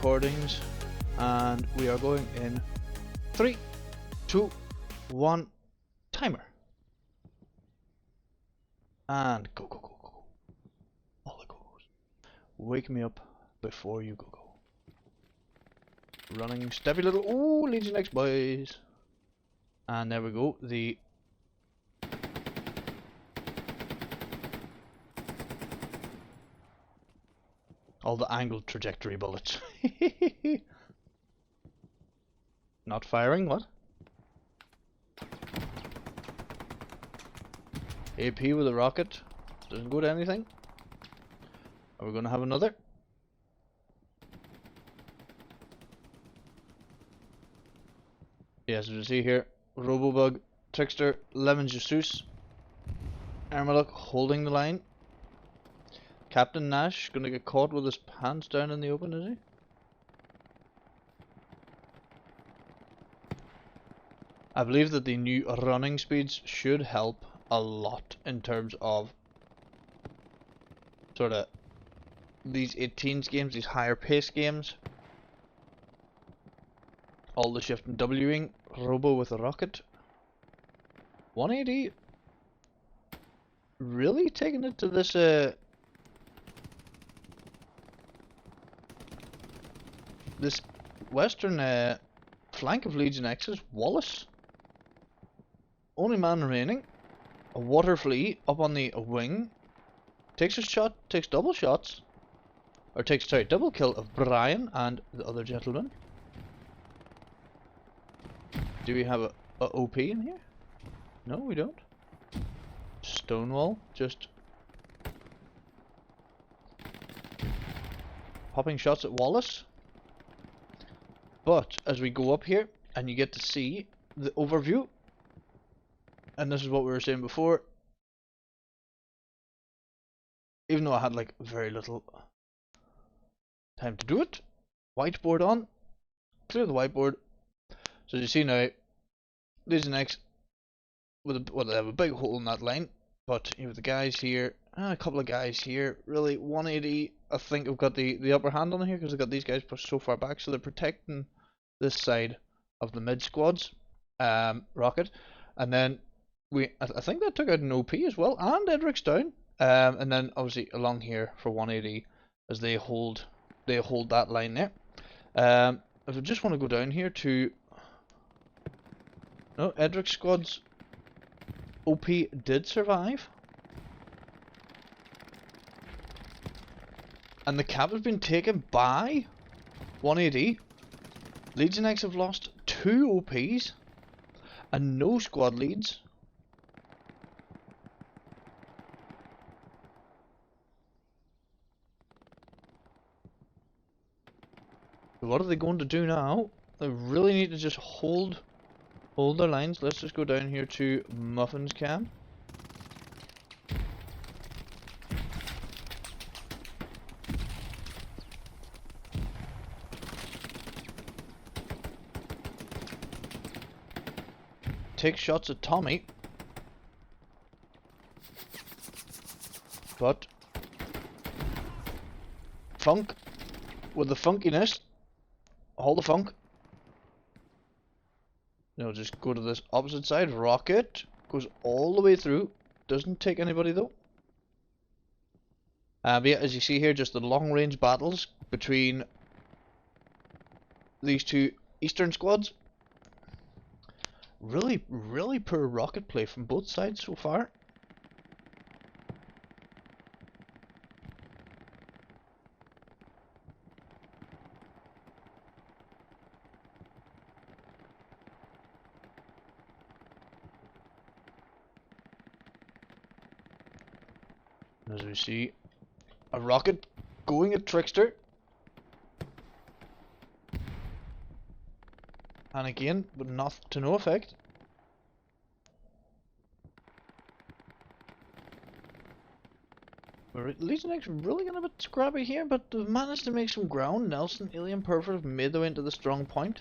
recordings, and we are going in 3, 2, 1, timer. And go, go, go, go. All the goes. Wake me up before you go, go. Running, steppy little. Ooh, Legion X boys. And there we go. All the angled trajectory bullets. Not firing, what? AP with a rocket. Doesn't go to anything. Are we gonna have another? Yes, as you see here, Robobug, Trickster, Lemon Jesus, Armalok holding the line. Captain Nash gonna get caught with his pants down in the open, is he? I believe that the new running speeds should help a lot in terms of sort of these 18s games, these higher pace games. All the shift and Wing, Robo with a rocket. 180 really taking it to this this western flank of Legion X's. Wallace, only man remaining. A water flea up on the wing. Takes a shot, takes double shots. Or takes, sorry, double kill of Brian and the other gentleman. Do we have a OP in here? No, we don't. Stonewall, just popping shots at Wallace. But as we go up here and you get to see the overview, and this is what we were saying before, even though I had like very little time to do it, whiteboard on, clear the whiteboard. So as you see now, Legion X with they have a big hole in that line, but you have the guys here, a couple of guys here. Really, 180. I think I've got the upper hand on here because I've got these guys pushed so far back, so they're protecting this side of the mid squads. Rocket, and then I think that took out an OP as well, and Edric's down. And then obviously along here for 180 as they hold that line there. If I just want to go down here to no, Edric's squad's OP did survive. And the cap has been taken by 180. Legion X have lost 2 OPs and no squad leads. What are they going to do now? They really need to just hold their lines. Let's just go down here to Muffin's camp. Take shots at Tommy, but Funk with the funkiness. Hold the funk. No, just go to this opposite side. Rocket goes all the way through. Doesn't take anybody though. But yeah, as you see here, just the long range battles between these two eastern squads. Really, really poor rocket play from both sides so far. As we see, a rocket going at Trickster. And again, but not to no effect. Legion X really getting a bit scrappy here, but they've managed to make some ground. Nelson, Alien Perfect have made their way into the strong point.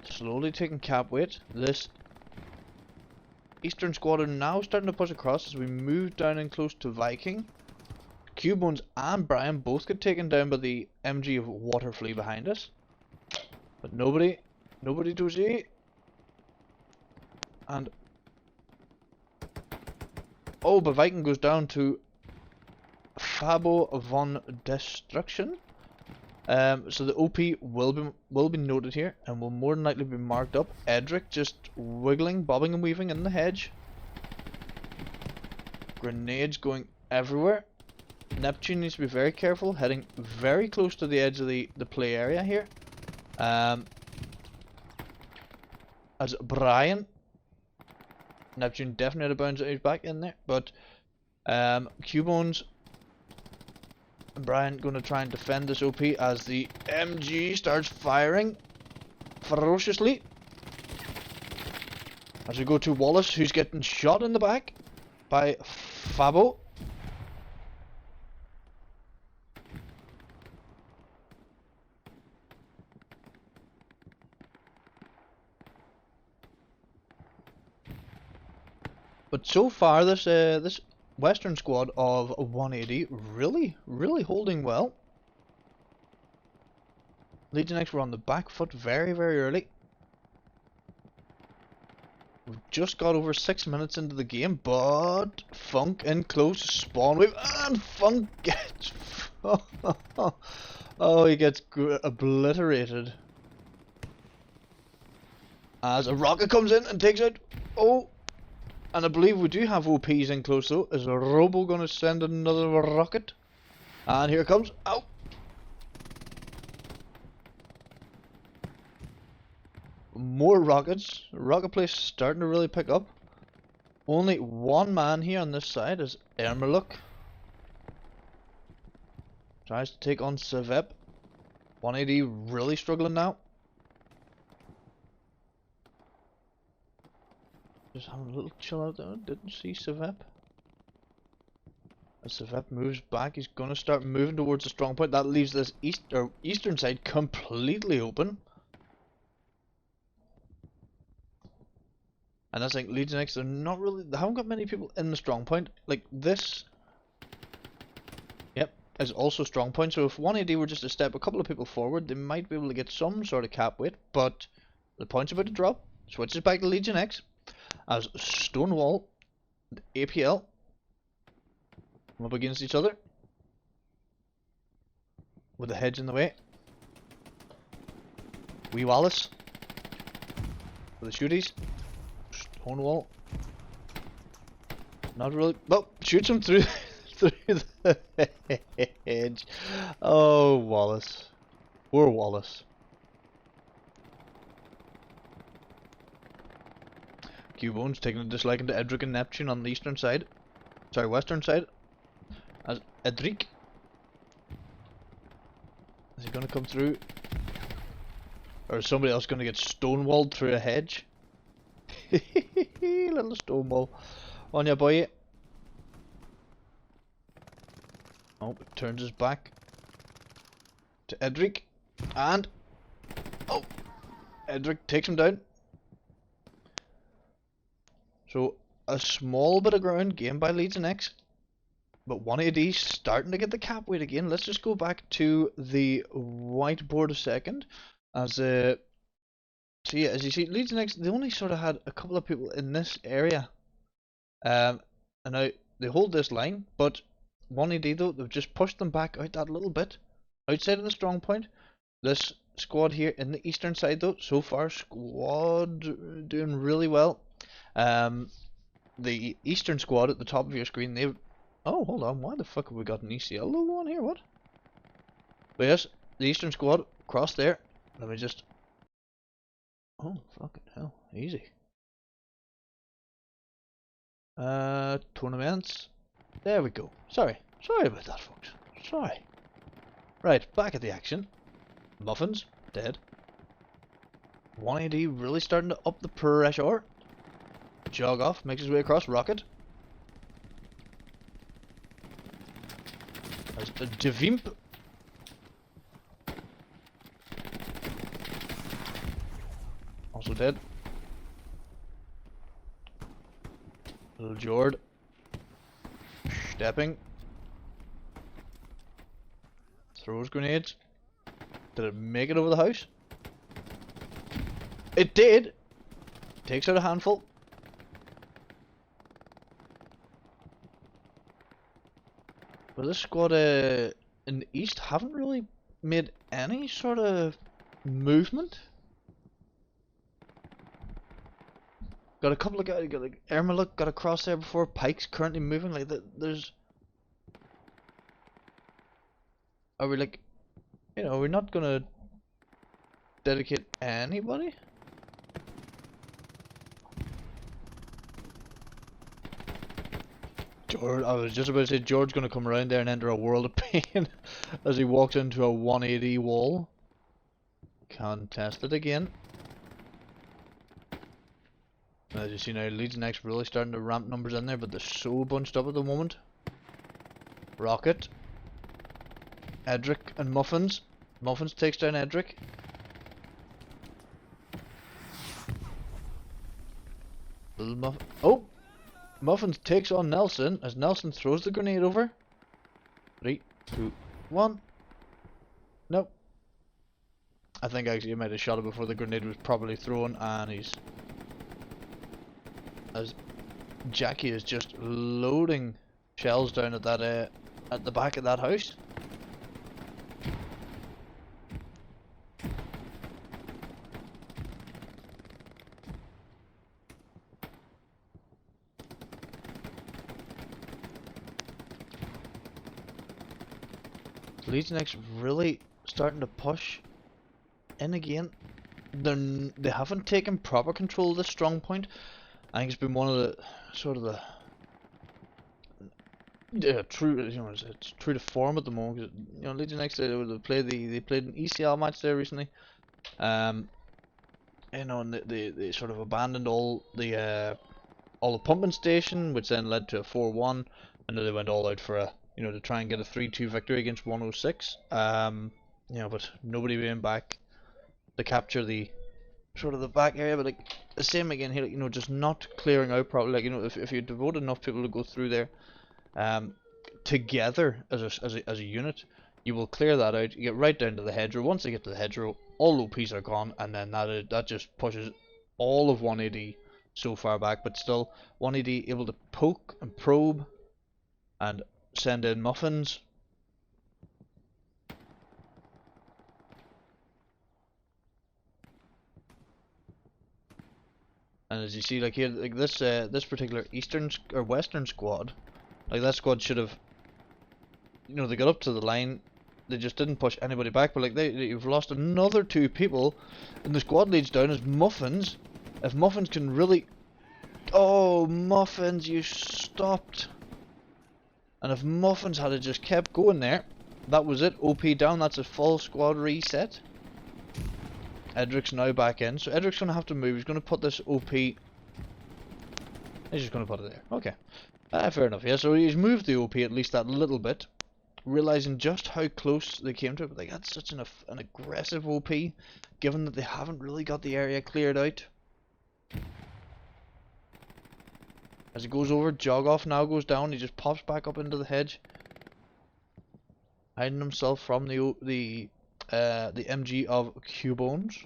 Slowly taking cap weight. This Eastern squad are now starting to push across as we move down and close to Viking. Cubebones and Brian both get taken down by the MG of Waterflea behind us. But nobody to see. And oh, but Viking goes down to Fabo von Destruction. So the OP will be noted here and will more than likely be marked up. Edric just wiggling, bobbing and weaving in the hedge. Grenades going everywhere. Neptune needs to be very careful, heading very close to the edge of the play area here. As Brian, Neptune definitely had a bounce out back in there, but Cubebones and Brian going to try and defend this OP as the MG starts firing ferociously. As we go to Wallace, who's getting shot in the back by Fabo. But so far, this Western squad of 180 really holding well. Legion X were on the back foot very early. We've just got over 6 minutes into the game, but Funk in close, spawn wave, and Funk gets oh, he gets obliterated as a rocket comes in and takes out. Oh. And I believe we do have OPs in close though. Is a Robo gonna send another rocket? And here it comes. Ow! More rockets. Rocket place starting to really pick up. Only one man here on this side is Ermeluk. Tries to take on Savep. 180 really struggling now. Just having a little chill out there. Didn't see Savep. As Savep moves back, he's gonna start moving towards the strong point. That leaves this eastern side completely open. And that's like Legion X. They haven't got many people in the strong point. Like this. Yep, is also strong point. So if 180 were just a couple of people forward, they might be able to get some sort of cap weight. But the point's about to drop. Switches back to Legion X. As Stonewall and APL come up against each other with the hedge in the way. Wee Wallace for the shooties. Stonewall not really, well, shoots him through the hedge. Oh, Wallace, poor Wallace. Cubebones taking a disliking to Edric and Neptune on the eastern side. Sorry, western side. As Edric. Is he gonna come through? Or is somebody else gonna get stonewalled through a hedge? Little stonewall. On ya, boy. Oh, turns his back to Edric. And oh, Edric takes him down. So, a small bit of ground gained by Legion X, but 180 starting to get the cap weight again. Let's just go back to the whiteboard a second. So yeah, as you see, Legion X, they only sort of had a couple of people in this area. And now they hold this line, but 180 though, they've just pushed them back out that little bit. Outside of the strong point. This squad here in the eastern side though, so far, squad doing really well. The eastern squad at the top of your screen, they've... Oh, hold on, why the fuck have we got an ECL logo on here, what? But yes, the eastern squad, across there. Let me just... Oh, fucking hell, easy. Tournaments. There we go. Sorry about that, folks. Sorry. Right, back at the action. Muffins, dead. 180 really starting to up the pressure. Jog off, makes his way across. Rocket. There's the Devimp. Also dead. Little Jord. Stepping. Throws grenades. Did it make it over the house? It did! Takes out a handful. But this squad in the east haven't really made any sort of movement. Got a couple of guys, got like Ermaluk got across there before. Pike's currently moving. Like there's. Are we like, you know, we're not gonna dedicate anybody? George, I was just about to say George's gonna come around there and enter a world of pain as he walks into a 180 wall. Can't test it again. As you see now, Leeds next really starting to ramp numbers in there, but they're so bunched up at the moment. Rocket. Edric and Muffins. Muffins takes down Edric. Little oh! Muffins takes on Nelson as Nelson throws the grenade over. 3, 2, 1. Nope. I think actually he might have shot it before the grenade was properly thrown, and he's... as Jackie is just loading shells down at that at the back of that house. Leeds next really starting to push in again. They haven't taken proper control of the strong point. I think it's been one of the sort of the true, you know, it's true to form at the moment. 'Cause, you know, Leeds next they played an ECL match there recently. You know, and they sort of abandoned all the pumping station, which then led to a 4-1, and then they went all out for a, you know, to try and get a 3-2 victory against 106. You know, but nobody being back to capture the sort of the back area. But like the same again here, like, you know, just not clearing out properly. Like, you know, if you devote enough people to go through there, together as a unit, you will clear that out. You get right down to the hedgerow. Once they get to the hedgerow, all OPs are gone, and then that just pushes all of 180 so far back. But still, 180 able to poke and probe and send in Muffins. And as you see, like here, like this particular eastern or western squad, like that squad should have, you know, they got up to the line, they just didn't push anybody back. But like you've lost another 2 people, and the squad leads down as Muffins. If Muffins can really, oh Muffins, you stopped. And if Muffins had just kept going there, that was it. OP down. That's a full squad reset. Edric's now back in, so Edric's going to have to move. He's going to put this OP... He's just going to put it there. Okay. Fair enough. Yeah, so he's moved the OP at least that little bit, realizing just how close they came to it. But they got such an aggressive OP, given that they haven't really got the area cleared out. As he goes over, Jogoff now goes down. He just pops back up into the hedge, hiding himself from the MG of Cubones.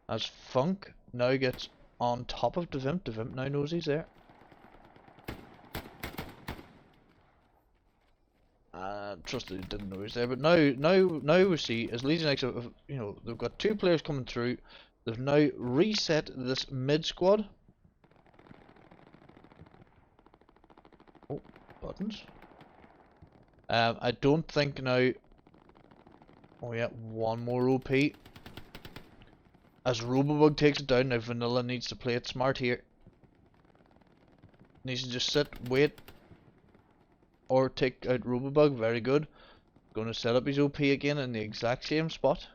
As Funk now gets on top of Devimp. Devimp now knows he's there. Trust that he didn't know he's there, but now we see as Legion X, you know, they've got 2 players coming through. They've now reset this mid squad. Oh, buttons. I don't think now. Oh yeah, one more OP. As Robobug takes it down, now Vanilla needs to play it smart here. Needs to just sit, wait, or take out Robobug. Very good. Going to set up his OP again in the exact same spot.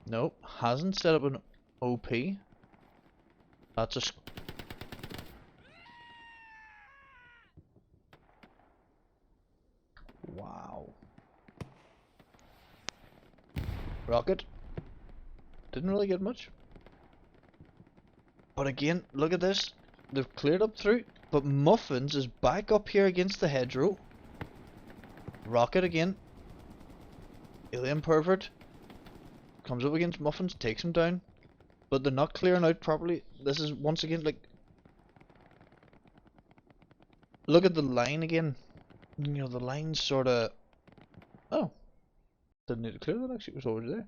Nope, hasn't set up an OP. That's a... Wow. Rocket. Didn't really get much. But again, look at this. They've cleared up through. But Muffins is back up here against the hedgerow. Rocket again. Alien Pervert comes up against Muffins, takes him down. But they're not clearing out properly. This is once again like... Look at the line again. You know, the line's sort of... Oh. Didn't need to clear that, actually. It was over there.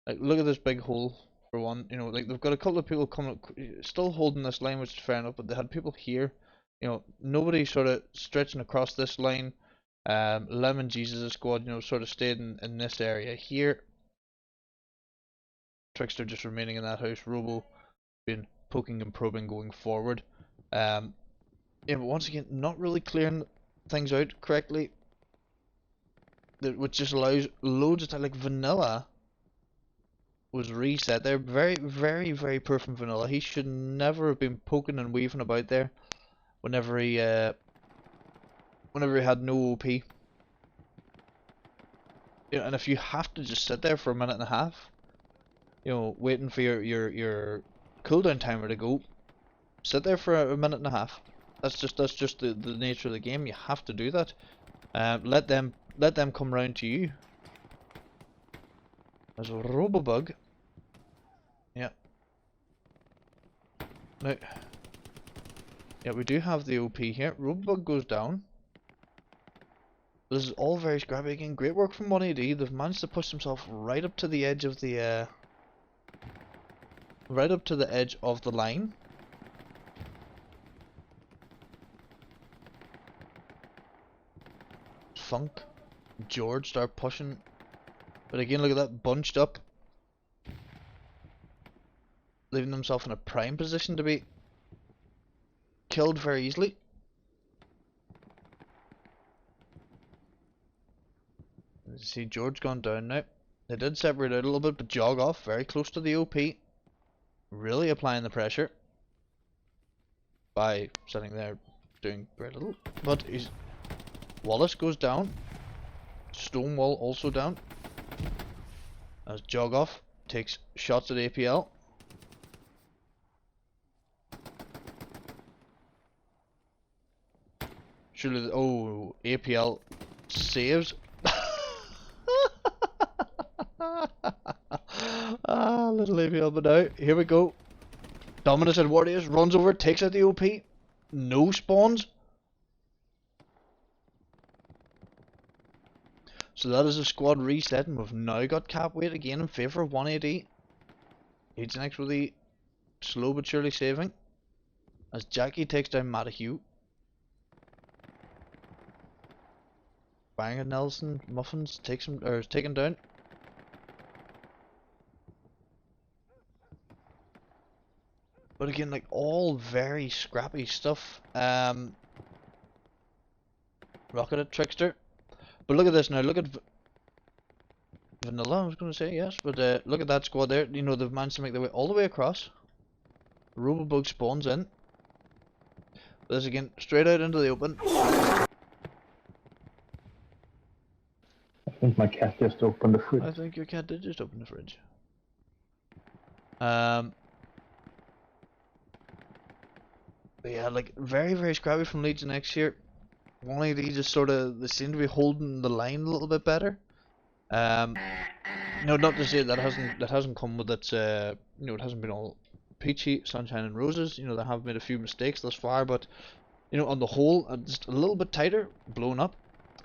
Like, look at this big hole, for one. You know, like, they've got a couple of people coming up, still holding this line, which is fair enough, but they had people here. You know, nobody sort of stretching across this line. Lemon Jesus' squad, you know, sort of stayed in this area here. Trickster just remaining in that house. Robo been poking and probing going forward. Yeah, but once again, not really clearing things out correctly. Which just allows loads of time. Like Vanilla was reset there. Very, very, very poor from Vanilla. He should never have been poking and weaving about there whenever he had no OP. You know, and if you have to just sit there for a minute and a half, you know, waiting for your cooldown timer to go, sit there for a minute and a half. That's just the nature of the game. You have to do that. Let them come round to you. There's a Robobug. Yeah. Now, yeah, we do have the OP here. Robobug goes down. This is all very scrappy again. Great work from 1AD. They've managed to push themselves right up to the edge of the line. Funk, George start pushing, but again, look at that, bunched up, leaving themselves in a prime position to be killed very easily. You see George gone down now. They did separate out a little bit, but jog off very close to the OP, really applying the pressure by sitting there doing very little. But Wallace goes down. Stonewall also down. As Jogoff takes shots at APL. Surely, oh, APL saves. Ah, little APL, but now, here we go. Dominus and Warriors runs over, takes out the OP. No spawns. So that is a squad reset, and we've now got cap weight again in favour of 1AD. He's next with the slow but surely saving. As Jackie takes down Matahue. Bang at Nelson, Muffins takes him, or is taken down. But again, like, all very scrappy stuff. Rocket at Trickster. But look at this now, look at Vanilla, I was going to say, yes, but look at that squad there. You know, they've managed to make their way all the way across. Robobug spawns in. But this again, straight out into the open. I think my cat just opened the fridge. I think your cat did just open the fridge. But yeah, like, very, very scrappy from Legion X here. 1AD just sort of, they seem to be holding the line a little bit better. No, not to say that hasn't come with its, you know, it hasn't been all peachy, sunshine and roses. You know, they have made a few mistakes thus far, but, you know, on the whole, just a little bit tighter, blown up.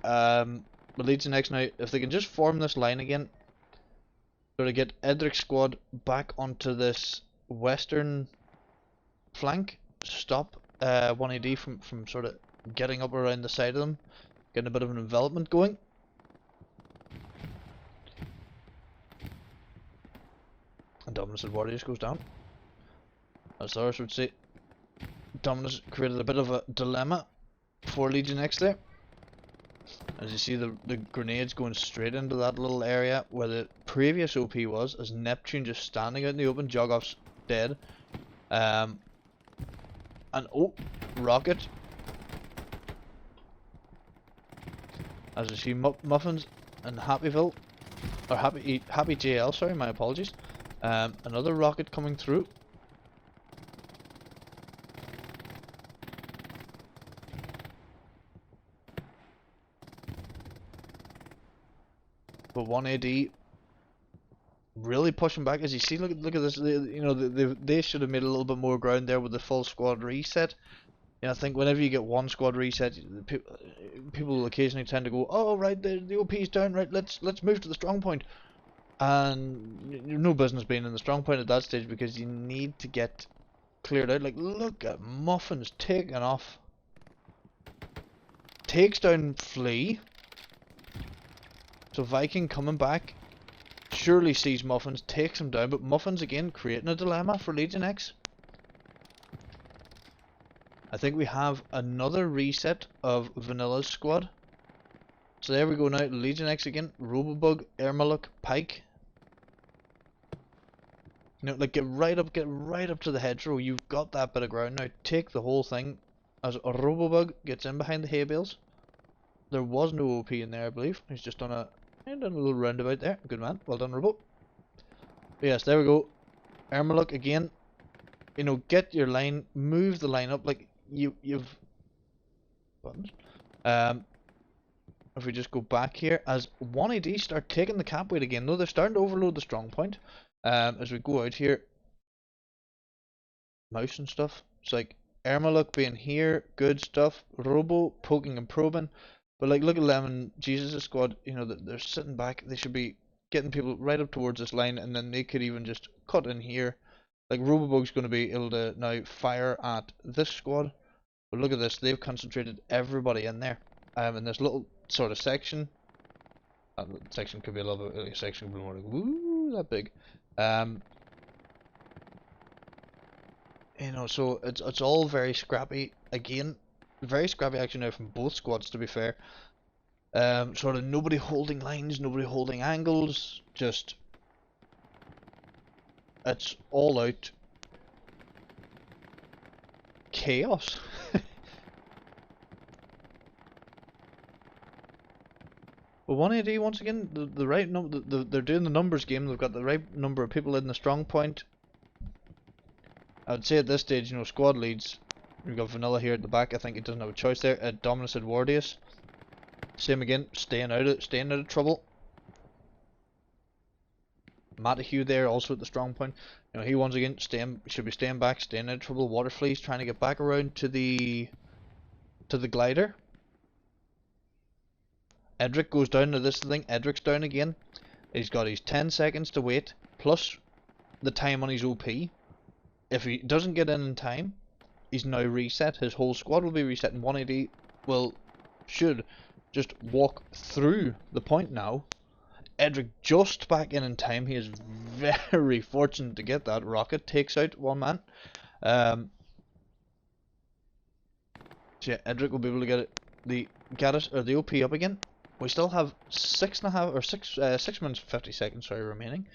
But Legion X now, if they can just form this line again, sort of get Edric's squad back onto this western flank, stop 1AD from sort of getting up around the side of them, getting a bit of an envelopment going. And Dominus and Warriors goes down. As Cyrus would say, Dominus created a bit of a dilemma for Legion X there. As you see the grenades going straight into that little area where the previous OP was, as Neptune just standing out in the open, Jogoff's dead. And oh, Rocket. As you see Muffins and Happyville, or Happy JL, sorry, my apologies. Another rocket coming through. But 1AD really pushing back. As you see, look at this. You know, they should have made a little bit more ground there with the full squad reset. You know, I think whenever you get one squad reset, people occasionally tend to go, "Oh, right, the OP's down. Right, let's move to the strong point." And you've no business being in the strong point at that stage because you need to get cleared out. Like, look at Muffins taking off. Takes down Flea. So Viking coming back. Surely sees Muffins, takes him down, but Muffins again creating a dilemma for Legion X. I think we have another reset of Vanilla's squad. So there we go now, Legion X again, Robobug, Ermaluk, Pike. You know, like get right up to the hedgerow. You've got that bit of ground now. Take the whole thing as a Robobug gets in behind the hay bales. There was no OP in there, I believe. He's just done a little roundabout there. Good man. Well done, Robo. But yes, there we go. Ermaluk again. You know, get your line, move the line up. Like you've buttons. If we just go back here, as 1AD start taking the cap weight again, though they're starting to overload the strong point. As we go out here, mouse and stuff. It's like Ermaluk being here, good stuff. Robo poking and probing, but like look at Lemon, Jesus' squad. You know they're sitting back. They should be getting people right up towards this line, and then they could even just cut in here. Like Robobug's going to be able to now fire at this squad. But look at this, they've concentrated everybody in there. In this little sort of section. That section could be a little bit, a section could be more like, woo, that big. You know, so it's all very scrappy. Again, very scrappy action now from both squads, to be fair. Sort of nobody holding lines, nobody holding angles, just it's all out chaos. But 1AD once again, the right number, they're doing the numbers game. They've got the right number of people in the strong point. I would say at this stage, you know, squad leads. We've got Vanilla here at the back. I think he doesn't have a choice there. Dominus Edwardius. Same again, staying out of trouble. Matahue there, also at the strong point. You know, he once again should be staying back, staying out of trouble. Waterflea's trying to get back around to the glider. Edric goes down to this thing. Edric's down again. He's got his 10 seconds to wait, plus the time on his OP. If he doesn't get in time, he's now reset. His whole squad will be reset, and 1AD should just walk through the point now. Edric just back in time. He is very fortunate to get that. Rocket takes out one man. So yeah, Edric will be able to get the OP up again. We still have 6.5 or 6 minutes 50 seconds remaining.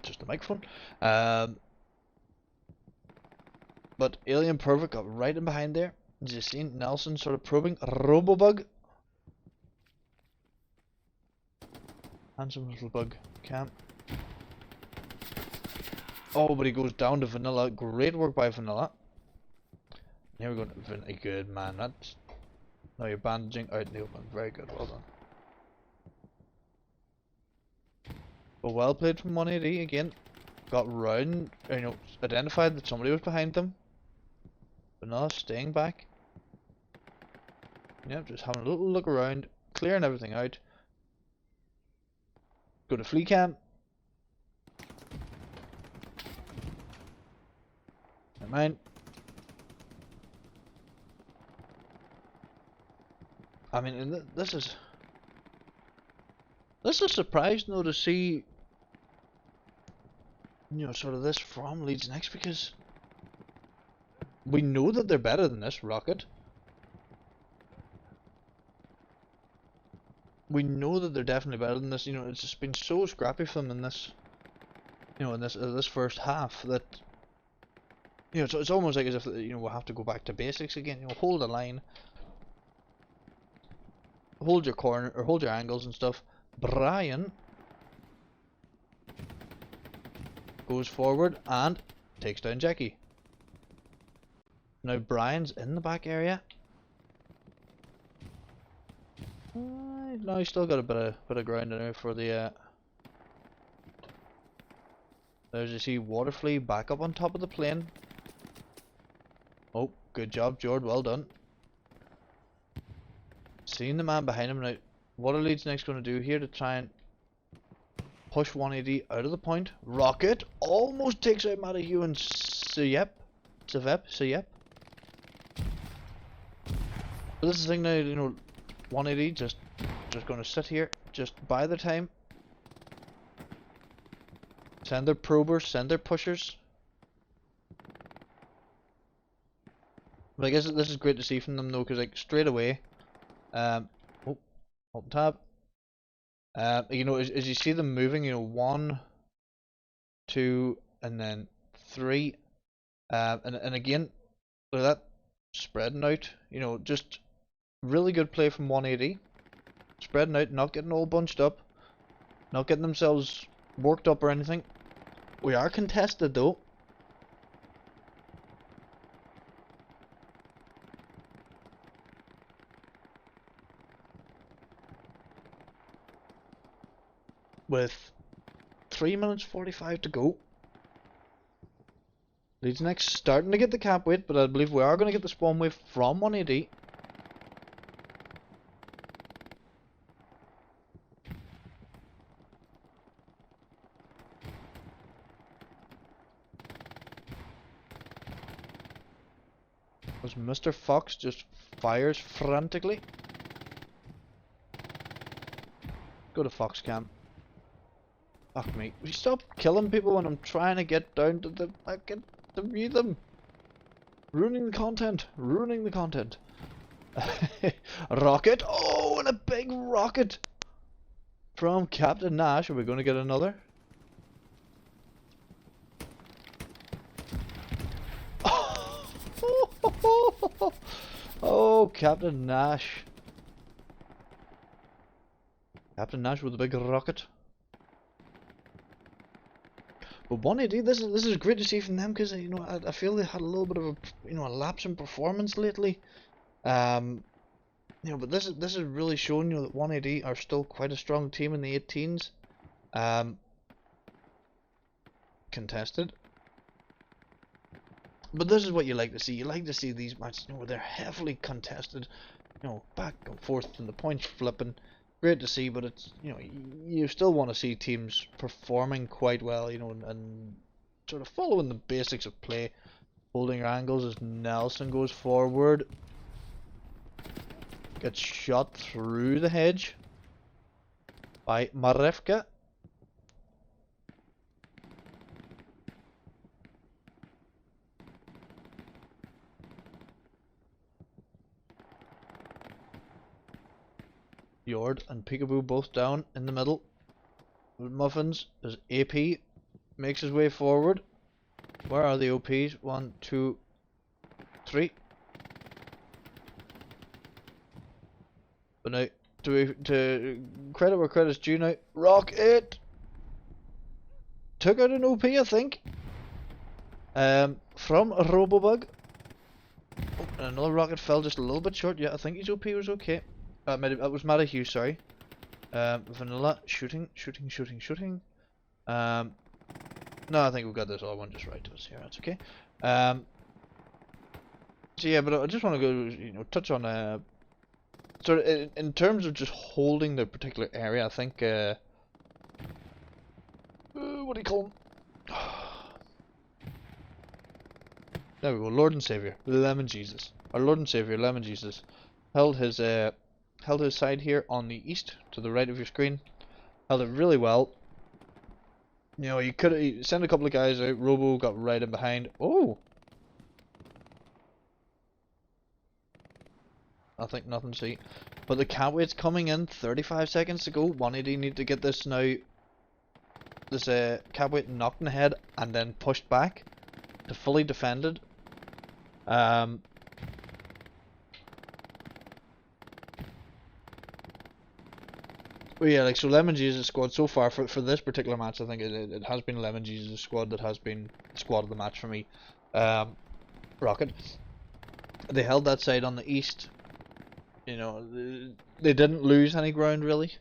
Just the microphone. But Alien Perfect got right in behind there. Just seen Nelson sort of probing. Robobug. Handsome little bug. Can't. Oh, but he goes down to Vanilla. Great work by Vanilla. Here we go. Good man. That's. Now you're bandaging out in the open. Very good. Well done. But well played from 1AD again. Got round. You know, identified that somebody was behind them. Vanilla staying back. Yep, just having a little look around, clearing everything out. Go to flea cam. Never mind. I mean, this is surprising though to see, you know, sort of this from Leeds Next, because we know that they're better than this Rocket. We know that they're definitely better than this. You know, it's just been so scrappy for them in this, you know, in this first half that, you know, so it's almost like as if, you know, we'll have to go back to basics again. You know, hold the line, hold your corner or hold your angles and stuff. Brian goes forward and takes down Jackie. Now Brian's in the back area. No, he's still got a bit of ground in there for the. There's you see Waterflea back up on top of the plane. Oh, good job, Jord. Well done. Seeing the man behind him now. What are Leeds next going to do here to try and push 180 out of the point? Rocket almost takes out Matahue and Seyep. But this is the thing now, you know, 180 just going to sit here, just buy the time. Send their probers, send their pushers. But I guess this is great to see from them though, because like straight away, oh, alt tab. You know, as you see them moving, you know, 1, 2, and then 3, and again, look at that, spreading out. You know, just really good play from 180, spreading out, not getting all bunched up, not getting themselves worked up or anything. We are contested though. With 3 minutes 45 to go. Leeds next starting to get the cap weight, but I believe we are going to get the spawn wave from 180. As Mr. Fox just fires frantically. Go to Fox cam. Fuck me. Will you stop killing people when I'm trying to get down to the fucking to view them? Ruining the content. Ruining the content. Rocket. Oh, and a big rocket from Captain Nash. Are we going to get another? Oh, Captain Nash. Captain Nash with a big rocket. But 180, this is great to see from them, because you know I feel they had a little bit of a lapse in performance lately. You know, but this is really showing you that 180 are still quite a strong team in the 18s. Contested. But this is what you like to see. You like to see these matches, you know, where they're heavily contested, you know, back and forth and the points flipping. Great to see, but it's, you know, you still want to see teams performing quite well, you know, and sort of following the basics of play, holding your angles as Nelson goes forward, gets shot through the hedge by Marevka. Yord and Peekaboo both down in the middle. Muffins as AP makes his way forward. Where are the OPs? 1, 2, 3. But now, to credit where credit's due now, Rocket took out an OP, I think. From Robobug. Oh, and another rocket fell just a little bit short. Yeah, I think his OP was okay. That was Matahue, sorry. Vanilla, shooting. No, I think we've got this all one just right to us here, that's okay. So yeah, but I just want to go, you know, touch on, sort of, in terms of just holding the particular area, I think, what do you call him? There we go, Lord and Savior, Lemon Jesus. Our Lord and Savior, Lemon Jesus, held his side here on the east, to the right of your screen. Held it really well. You know, you could send a couple of guys out. Robo got right in behind. Oh! Nothing to see. But the cap weight's coming in. 35 seconds to go. 180 need to get this now. This cap weight knocked in the head and then pushed back to fully defended. Well, yeah, like, so Lemon Jesus' squad so far for this particular match, I think it has been Lemon Jesus' squad that has been squad of the match for me. Rocket. They held that side on the east. you know, they didn't lose any ground really.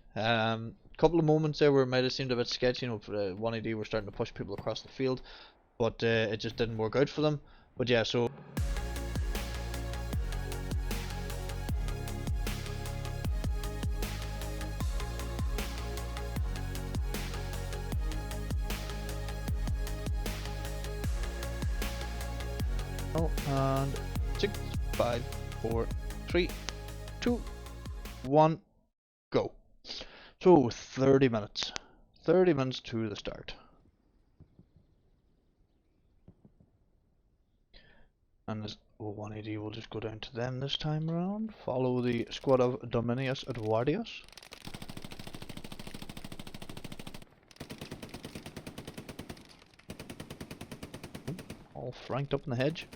Couple of moments there where it might have seemed a bit sketchy. You know, 1AD were starting to push people across the field, but it just didn't work out for them. But yeah, so. Oh, and 6, 5, 4, 3, 2, 1, go. So 30 minutes. 30 minutes to the start. And this 180 will just go down to them this time around. Follow the squad of Dominius Eduardius. All franked up in the hedge.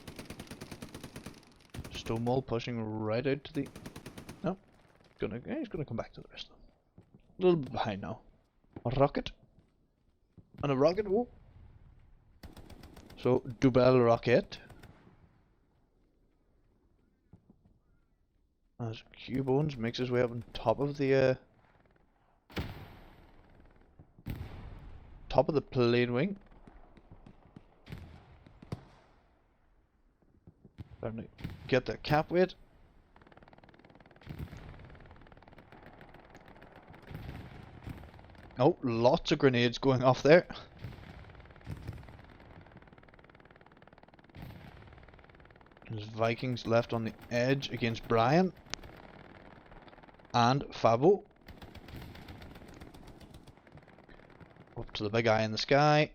Stonewall pushing right out to the... No. He's gonna come back to the rest of them. A little bit behind now. A rocket. And a rocket. Whoa. So, double rocket. As Q-Bones makes his way up on top of the plane wing. Trying to get the cap weight. Oh, lots of grenades going off there. There's Vikings left on the edge against Brian and Fabo. Up to the big eye in the sky.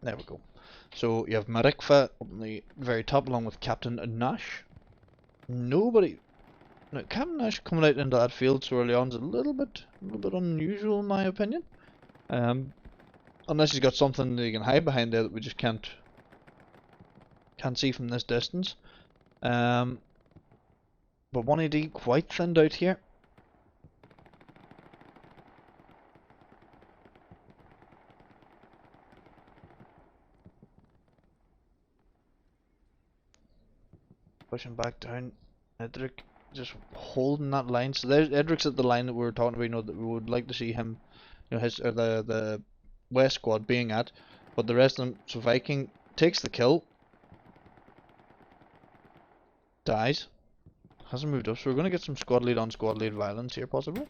There we go. So you have Marikfa up on the very top along with Captain Nash. Nobody... Now, Captain Nash coming out into that field so early on is a little bit unusual in my opinion. Unless he's got something that he can hide behind there that we just can't see from this distance. But 1AD quite thinned out here. Pushing back down. Edric just holding that line. So there's Edric's at the line that we were talking about, you know, that we would like to see him, you know, his or the West squad being at. But the rest of them, so Viking takes the kill. Dies. Hasn't moved up, so we're going to get some squad lead on squad lead violence here, possibly.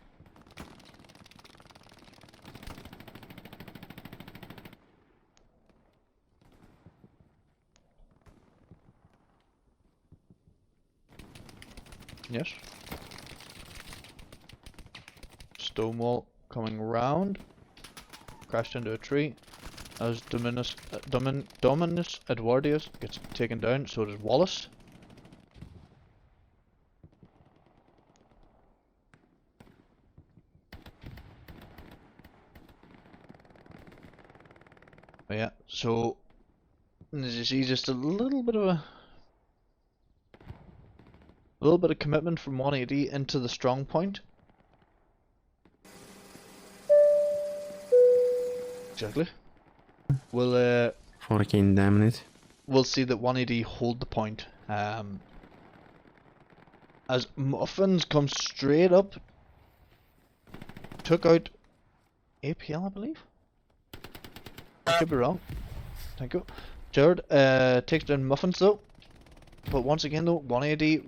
Yes. Stonewall coming round. Crashed into a tree. As Dominus Eduardius gets taken down, so does Wallace. But yeah, so as you see, just a little bit of commitment from 180 into the strong point. Exactly. We'll Fucking damn it. we'll see that 180 hold the point. As Muffins comes straight up, took out APL, I believe. I could be wrong. Thank you. Jared takes down Muffins though. But once again though, 180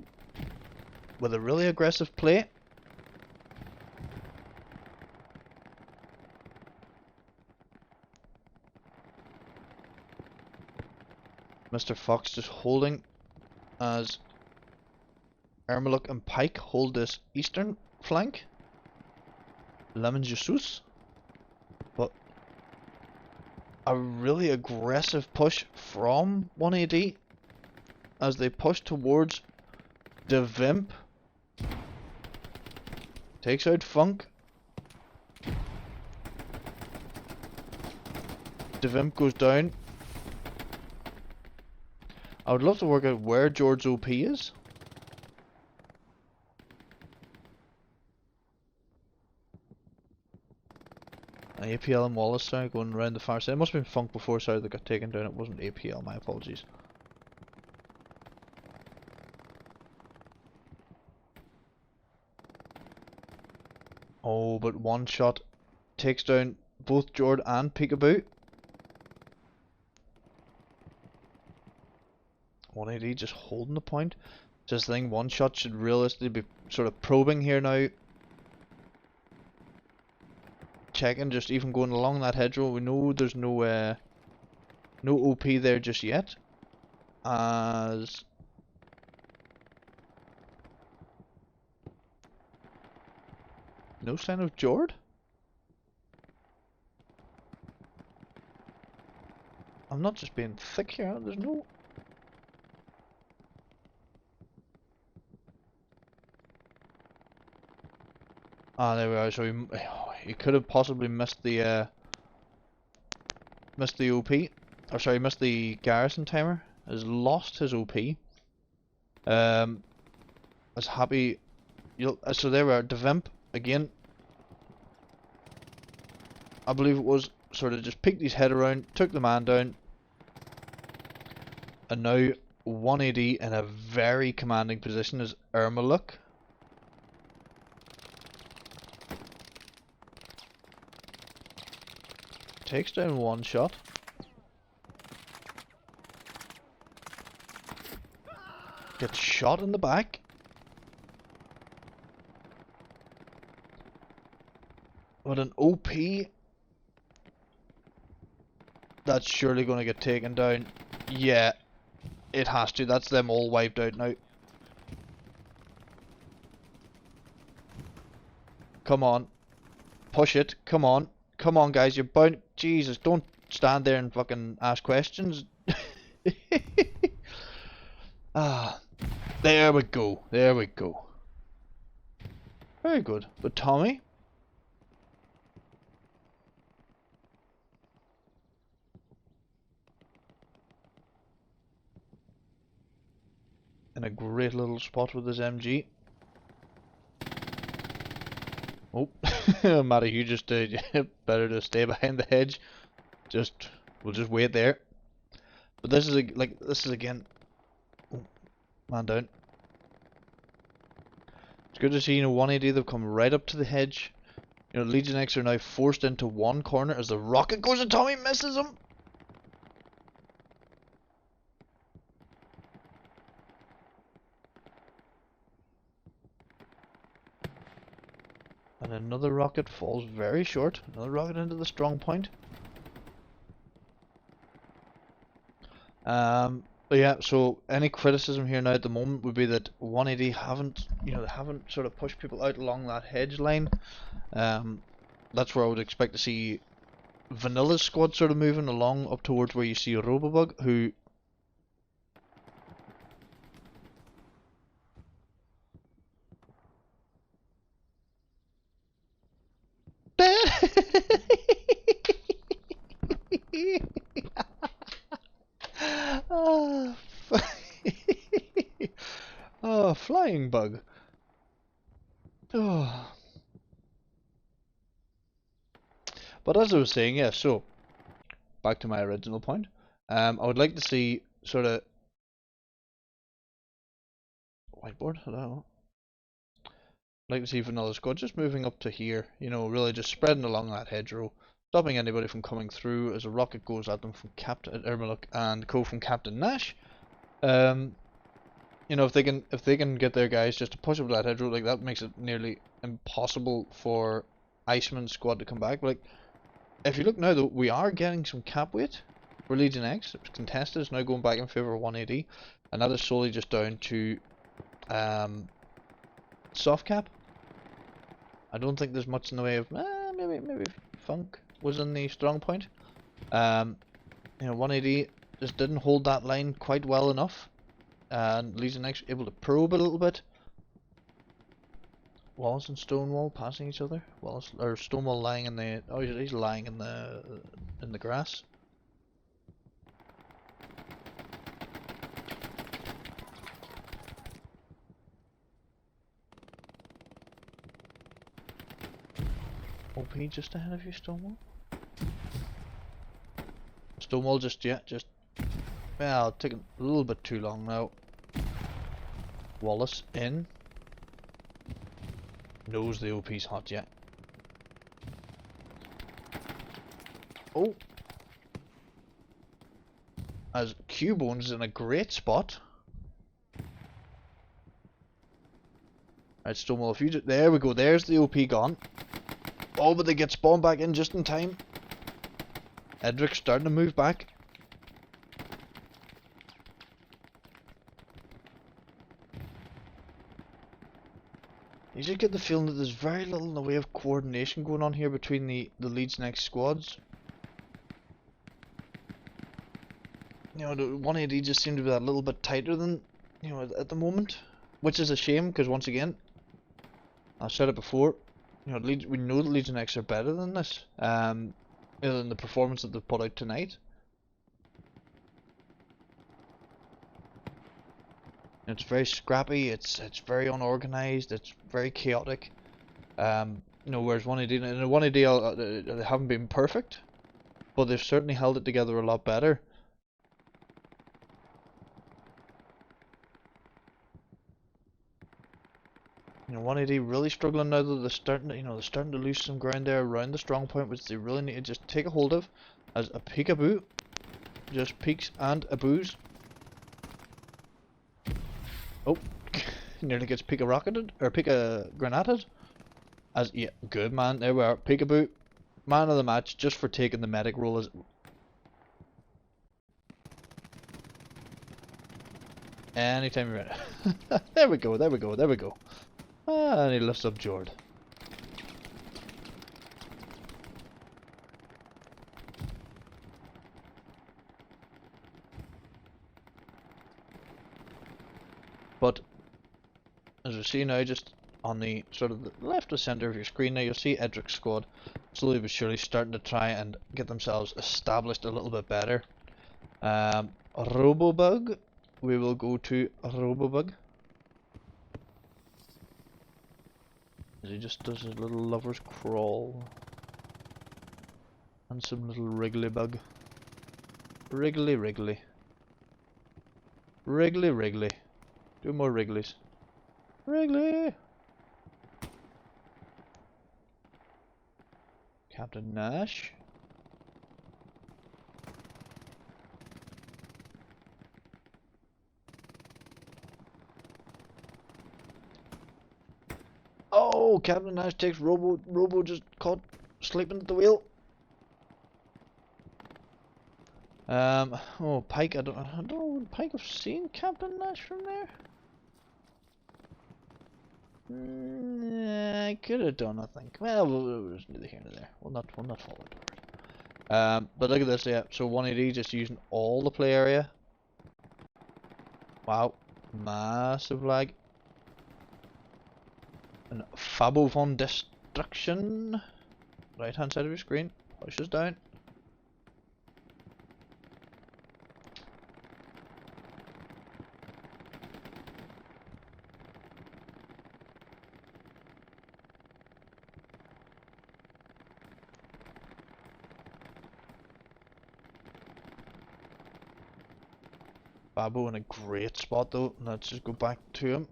with a really aggressive play. Mr. Fox just holding as Ermaluk and Pike hold this eastern flank. Lemon Jesus. But a really aggressive push from 1AD as they push towards the Vimp. Takes out Funk. The Vimp goes down. I would love to work out where George OP is. APL and Wallace, sorry, going around the far side. It must have been Funk before, sorry, that got taken down. It wasn't APL, my apologies. Oh, but one shot takes down both Jord and Peekaboo. 180 just holding the point. Just think one shot should realistically be sort of probing here now. Checking, just even going along that hedgerow. We know there's no OP there just yet. As no sign of Jord? I'm not just being thick here, there's no... Ah, there we are, so he could have possibly missed the OP. Or sorry, missed the garrison timer. Has lost his OP. Is happy... so there we are, the Vimp, again. I believe it was, sort of just peeked his head around, took the man down. And now 180 in a very commanding position is Ermaluk. Takes down one shot. Gets shot in the back. But an OP that's surely going to get taken down. Yeah, it has to. That's them all wiped out now. Come on. Push it. Come on. Come on, guys. You're bound. Jesus, don't stand there and fucking ask questions. Ah, there we go. There we go. Very good. But Tommy? In a great little spot with his MG. Oh, Matty, you just better to stay behind the hedge. We'll just wait there. But this is this is again. Oh, man down. It's good to see, 180, they've come right up to the hedge. Legion X are now forced into one corner as the rocket goes and Tommy misses him. And another rocket falls very short. Another rocket into the strong point. But yeah, so any criticism here now at the moment would be that 180 haven't, they haven't sort of pushed people out along that hedge line. That's where I would expect to see Vanilla's squad sort of moving along up towards where you see Robobug, who... Oh, flying bug. Oh. But as I was saying, yeah, so back to my original point. I would like to see sort of whiteboard. Hello. I'd like to see Vanilla Squad just moving up to here. Really just spreading along that hedgerow, stopping anybody from coming through as a rocket goes at them from Captain Ermaluk and Co from Captain Nash. If they can get their guys just to push up that hedgerow, like that makes it nearly impossible for Iceman's squad to come back. Like, if you look now though, we are getting some cap weight for Legion X. Contested is now going back in favour of 180, and that is solely just down to soft cap. I don't think there's much in the way of maybe Funk was in the strong point. 180 just didn't hold that line quite well enough. And Legion X able to probe a little bit. Wallace and Stonewall passing each other. Stonewall lying in the... Oh, he's lying in the grass. OP just ahead of you, Stonewall. Stonewall well, taking a little bit too long now. Wallace in. Knows the OP's hot yet. Oh. As Q-Bones is in a great spot. Right, Stonewall, if you just... There we go, there's the OP gone. Oh, but they get spawned back in just in time. Edric's starting to move back. You just get the feeling that there's very little in the way of coordination going on here between the Leeds Next squads. You know, the 180 just seemed to be that little bit tighter than, you know, at the moment. Which is a shame, because once again, I said it before, you know, we know the Leeds Next are better than this. Than the performance that they've put out tonight. It's very scrappy, it's very unorganized, it's very chaotic. You know, whereas 180, in a 180 they haven't been perfect, but they've certainly held it together a lot better. You know, 180 really struggling now that they're starting to, they're starting to lose some ground there around the strong point, which they really need to just take a hold of. As a peekaboo just peeks and aboos. Oh, nearly gets rocketed or granated. As yeah, good man. There we are. Peekaboo, man of the match, just for taking the medic role. As anytime you're ready. There we go. There we go. There we go. Ah, and he lifts up Jord. But as we see now, just on the sort of the left or center of your screen now, you'll see Edric's squad slowly but surely starting to try and get themselves established a little bit better. Robobug, we will go to Robobug. As he just does his little lover's crawl. And some little wriggly bug. Wriggly wriggly. Wriggly wriggly. Do more wrigglies. Wriggly! Captain Nash. Oh, Captain Nash takes Robo just caught sleeping at the wheel. Oh, Pike, I don't know, would Pike have seen Captain Nash from there? I could have done, I think. Well, we'll just neither here nor there. We'll not follow it. But look at this, yeah. So 180 just using all the play area. Wow, massive lag. And Fabo von Destruction. Right hand side of your screen. Pushes down. Fabo in a great spot though. Let's just go back to him.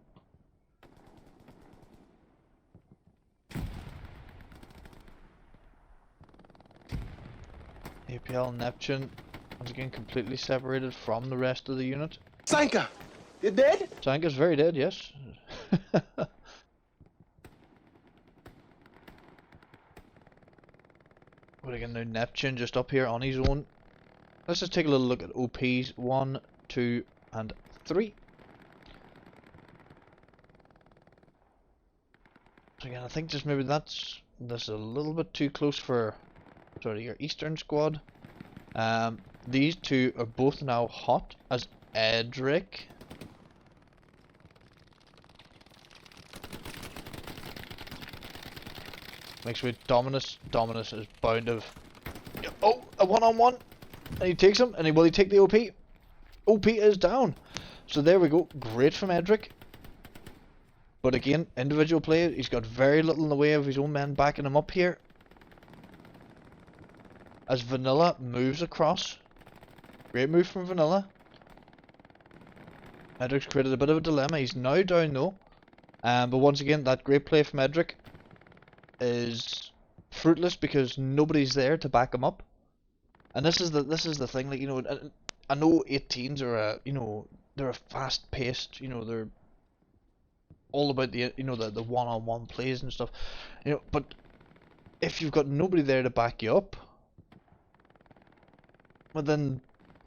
APL Neptune, once again completely separated from the rest of the unit. Sanka, you dead? Sanka's very dead, yes. But again now Neptune just up here on his own. Let's just take a little look at OPs 1, 2 and 3. So again I think just maybe that's a little bit too close for your Eastern squad. These two are both now hot as Edric. Makes way Dominus. Dominus is bound of. Oh, a one-on-one, and he takes him. And will he take the OP? OP is down. So there we go. Great from Edric. But again, individual play. He's got very little in the way of his own men backing him up here. As Vanilla moves across. Great move from Vanilla. Edric's created a bit of a dilemma. He's now down though. But once again, that great play from Edric is fruitless because nobody's there to back him up. And this is the thing, like, I know 18s are they're a fast paced, they're all about the one-on-one plays and stuff, but if you've got nobody there to back you up, well then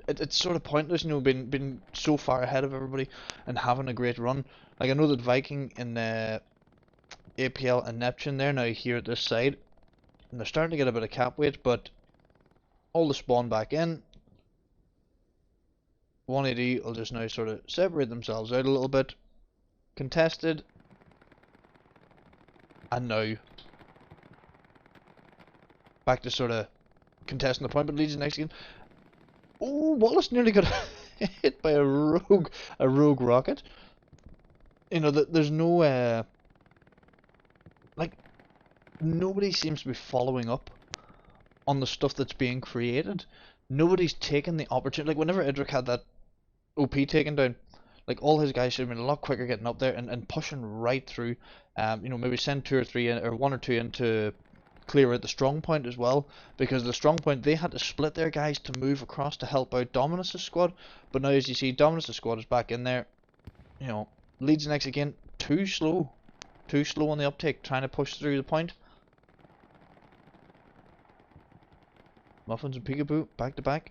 it's sort of pointless, being so far ahead of everybody and having a great run. Like, I know that Viking in APL and Neptune, they're now here at this side, and they're starting to get a bit of cap weight, but all the spawn back in. 180 will just now sort of separate themselves out a little bit. Contested. And now back to sort of contesting the point, but Legion next again. Oh, Wallace nearly got hit by a rogue rocket. There's no like, nobody seems to be following up on the stuff that's being created. Nobody's taken the opportunity. Like, whenever Idrik had that OP taken down, like, all his guys should have been a lot quicker getting up there and pushing right through. Maybe send 2 or 3 in, or 1 or 2 in to clear out the strong point as well, because the strong point, they had to split their guys to move across to help out Dominus' squad. But now, as you see, Dominus' squad is back in there. Leeds next again, too slow on the uptake, trying to push through the point. Muffins and Peekaboo back to back.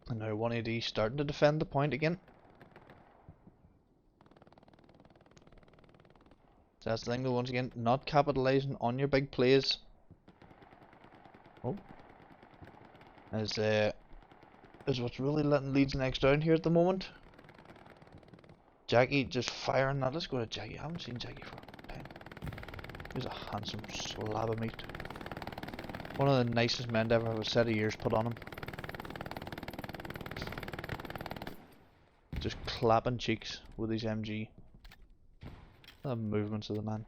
And now 1AD starting to defend the point again. So that's the thing, though, once again, not capitalizing on your big plays. Oh. Is what's really letting Leeds next down here at the moment. Jackie just firing that. Let's go to Jackie. I haven't seen Jackie for a time. He's a handsome slab of meat. One of the nicest men to ever have a set of ears put on him. Just clapping cheeks with his MG. The movements of the man.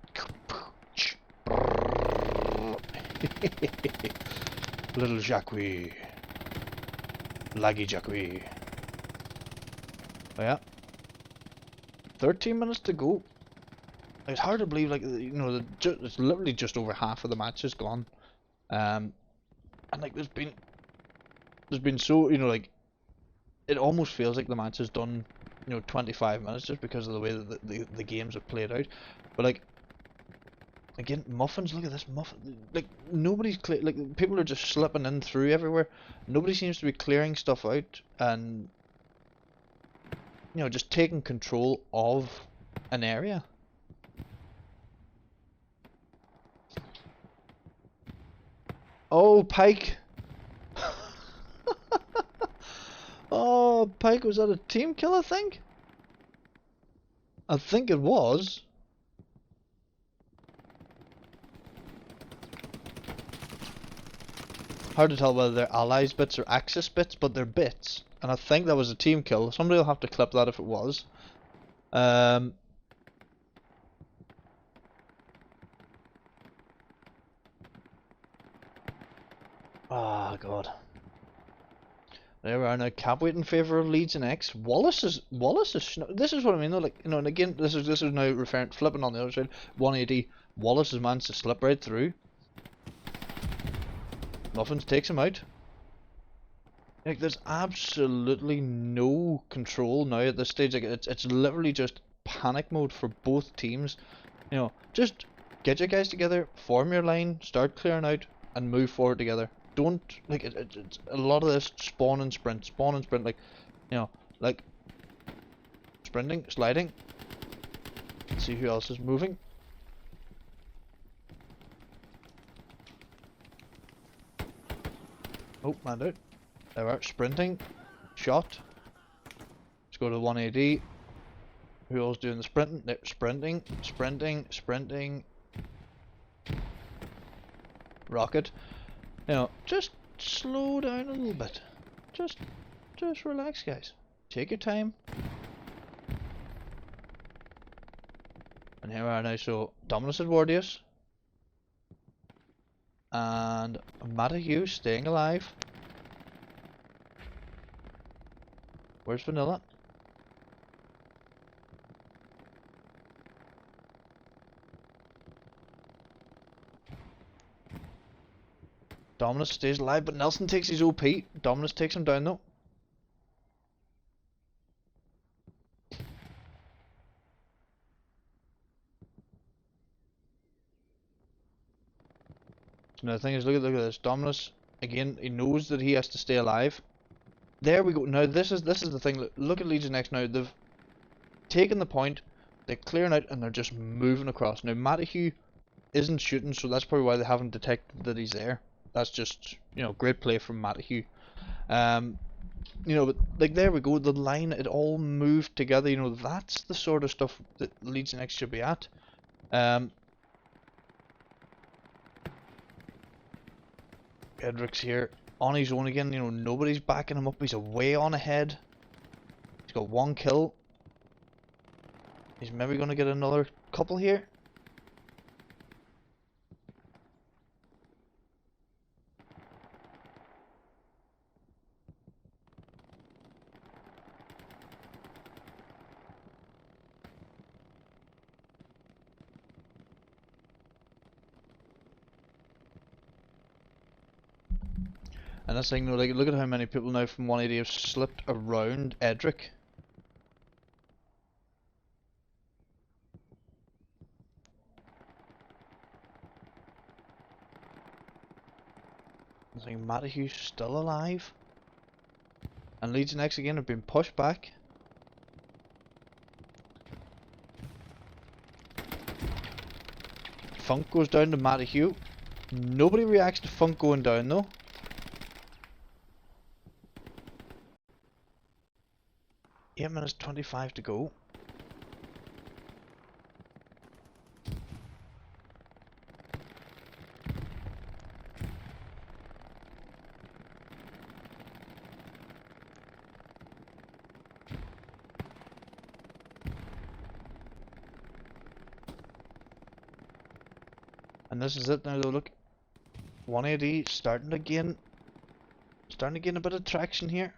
Little Jacques. Laggy Jacques. Oh yeah. 13 minutes to go. It's hard to believe, like, it's literally just over half of the match is gone. And like, there's been so, like, it almost feels like the match has done, 25 minutes just because of the way that the games have played out. But, like, again, Muffins, look at this Muffin. Like, nobody's like, people are just slipping in through everywhere. Nobody seems to be clearing stuff out and, just taking control of an area. Oh, Pike. Oh, Pike, was that a team kill, I think? I think it was. Hard to tell whether they're allies bits or Axis bits, but they're bits. And I think that was a team kill. Somebody will have to clip that if it was. Oh god. There we are now. Cap weight in favour of Leeds and X. Wallace is this is what I mean though, like, and again, this is now flipping on the other side. 180. Wallace has managed to slip right through. Muffins takes him out. Like, there's absolutely no control now at this stage. Like, it's literally just panic mode for both teams. Just get your guys together, form your line, start clearing out, and move forward together. Don't, like, it's a lot of this spawn and sprint, like, like sprinting, sliding. Let's see who else is moving. Oh, man out. There we are, sprinting, shot. Let's go to 1AD. Who else doing the sprinting? They're sprinting. Rocket. Just slow down a little bit. Just relax, guys. Take your time. And here we are now. So Dominus Edwardius and Matthew staying alive. Where's Vanilla? Dominus stays alive, but Nelson takes his OP. Dominus takes him down though. Now the thing is, look at this. Dominus again. He knows that he has to stay alive. There we go. Now this is the thing. Look at Legion X now. They've taken the point. They're clearing out and they're just moving across. Now Matthew isn't shooting, so that's probably why they haven't detected that he's there. That's just, you know, great play from Matthew. You know, but like there we go. The line, it all moved together. You know, that's the sort of stuff that Legion X should be at. Edric's here on his own again. You know, nobody's backing him up. He's way on ahead. He's got 1 kill. He's maybe going to get another couple here. And that's saying, you know, like, look at how many people now from 180 have slipped around Edric. I think Matthew's still alive. And Legion X again have been pushed back. Funk goes down to Matthew. Nobody reacts to Funk going down though. Eight minutes 25 to go. And this is it now though, look. 180 starting to gain a bit of traction here.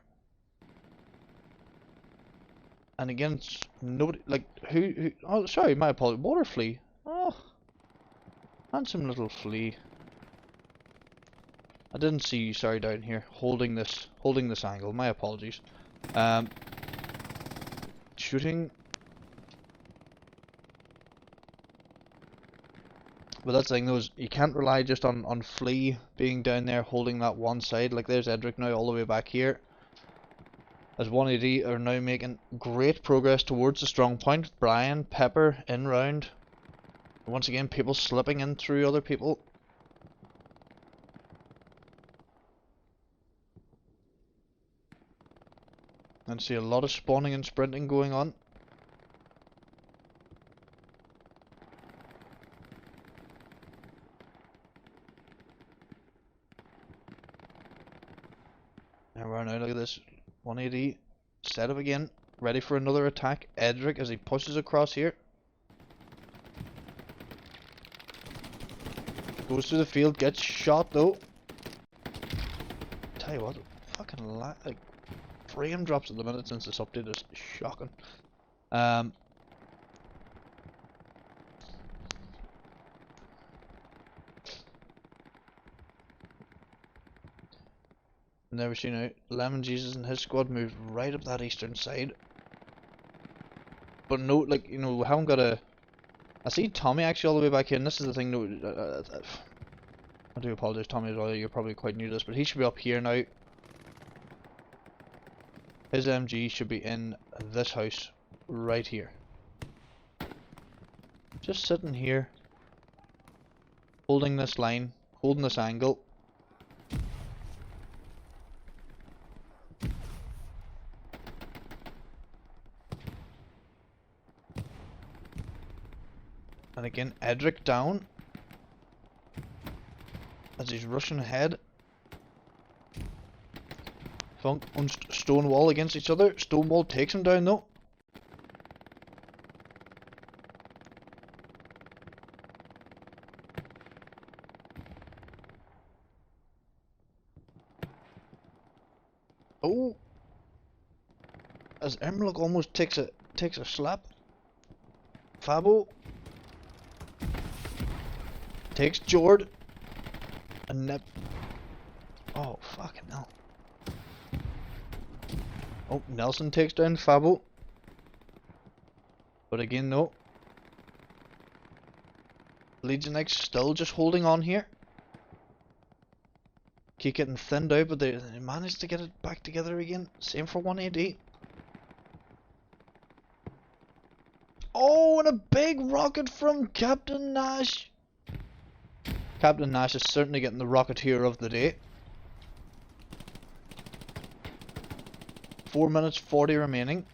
And again, it's nobody, like, who, oh, sorry, my apologies, water flea. Oh, handsome little flea. I didn't see you, sorry, down here, holding this angle, my apologies. Shooting. But that's the thing though, is you can't rely just on Flea being down there holding that one side. Like, there's Edric now all the way back here. As 180 are now making great progress towards the strong point. Brian, Pepper, in round. Once again, people slipping in through other people. And see a lot of spawning and sprinting going on. Now we're now, look at this. 180, set up again, ready for another attack. Edric as he pushes across here. Goes through the field, gets shot though. Tell you what, fucking like frame drops at the minute since this update is shocking. And there we see now Lemon Jesus and his squad move right up that eastern side. But no, like, you know, we haven't got a. I see Tommy actually all the way back here, and this is the thing. No, I do apologize, Tommy, as well. You're probably quite new to this, but he should be up here now. His MG should be in this house right here. Just sitting here, holding this line, holding this angle. And again, Edric down as he's rushing ahead. Funk and Stonewall against each other. Stonewall takes him down though. Oh! as Emmerich almost takes a slap. Fabo takes Jord and Nep. Oh fucking hell! Oh, Nelson takes down Fabo, but again no. Legion X still just holding on here. Keep getting thinned out, but they managed to get it back together again. Same for 180. Oh, and a big rocket from Captain Nash. Captain Nash is certainly getting the Rocketeer of the day. 4 minutes 40 remaining.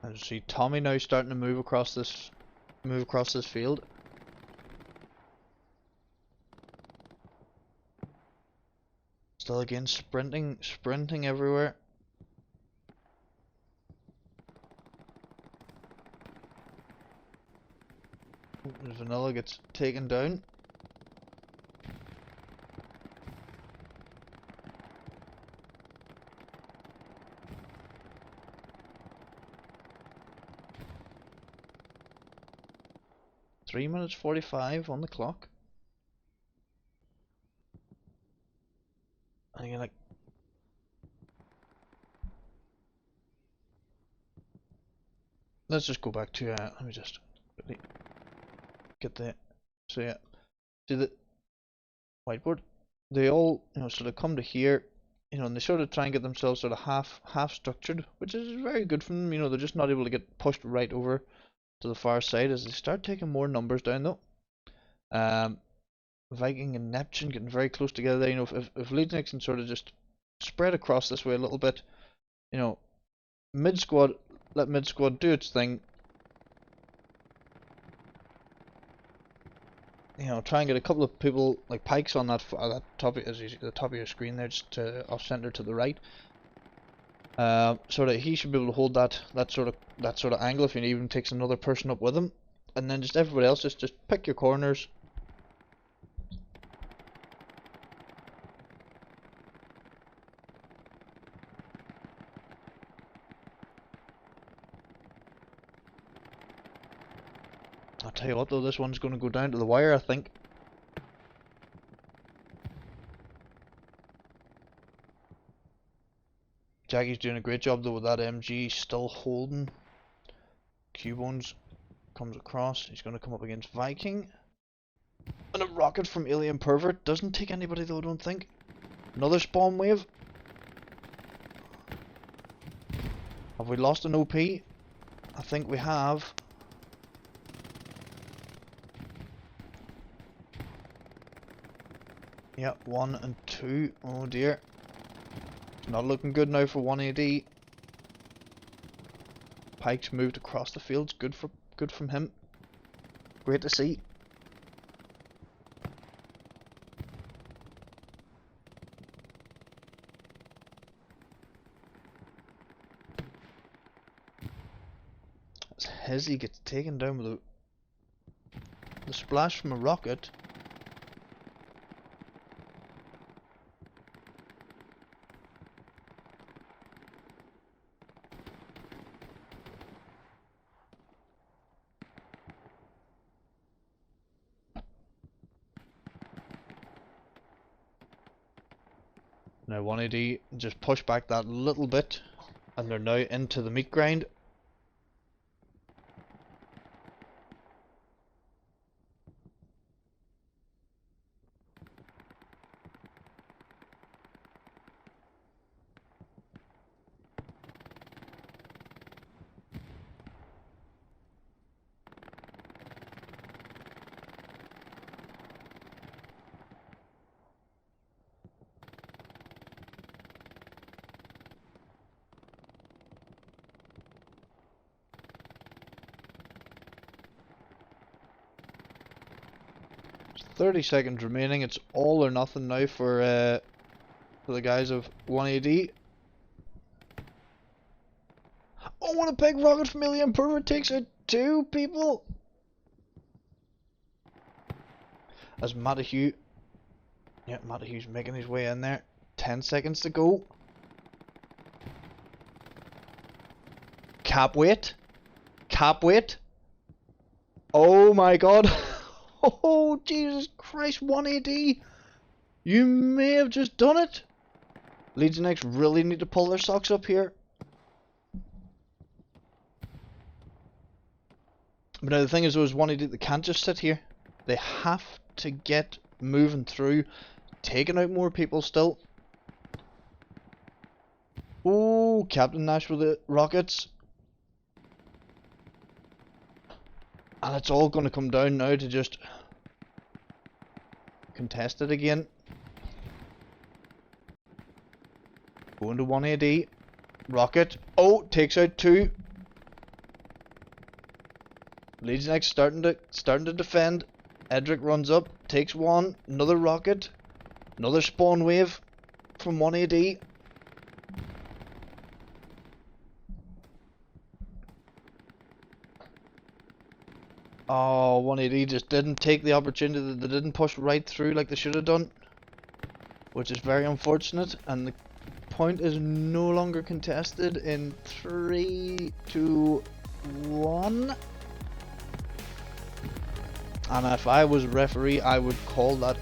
And you see Tommy now starting to move across this field. Still again sprinting everywhere. Vanilla gets taken down. Three minutes 45 on the clock. And you're like, let's just go back to let me just quickly get the so yeah, see the whiteboard. They all sort of come to here, and they sort of try and get themselves sort of half structured, which is very good for them. They're just not able to get pushed right over to the far side as they start taking more numbers down though. Viking and Neptune getting very close together there. If Legion can sort of just spread across this way a little bit, mid squad, let mid squad do its thing. Try and get a couple of people like Pikes on that top, as you see, the top of your screen there, just off center to the right. So that he should be able to hold that sort of angle if he even takes another person up with him, and then just everybody else just pick your corners. I'll tell you what though, this one's going to go down to the wire, I think. Jackie's doing a great job though with that MG, still holding. Cubones comes across, he's going to come up against Viking. And a rocket from Alien Pervert, doesn't take anybody though, I don't think. Another spawn wave. Have we lost an OP? I think we have. Yeah, 1 and 2. Oh dear. Not looking good now for 1AD. Pike's moved across the fields. Good from him. Great to see. As Hezzy gets taken down with the splash from a rocket. Now 1AD just push back that little bit, and they're now into the meat grind. 30 seconds remaining. It's all or nothing now for the guys of 1AD. Oh, what a big rocket from Alien Pervert takes out 2 people. As Matahue, yeah, Matahue's making his way in there. 10 seconds to go. Cap weight. Cap weight. Oh my god. Oh, Jesus Christ, 1AD. You may have just done it. Legion X really need to pull their socks up here. But now the thing is, those 1AD, they can't just sit here. They have to get moving through, taking out more people still. Oh, Captain Nash with the rockets. And it's all going to come down now to just contest it again. Going to 1AD. Rocket. Oh, takes out 2. Legion X starting to defend. Edric runs up, takes 1. Another rocket. Another spawn wave from 1AD. Oh, 1AD just didn't take the opportunity. They didn't push right through like they should have done, which is very unfortunate. And the point is no longer contested in 3, 2, 1. And if I was referee, I would call that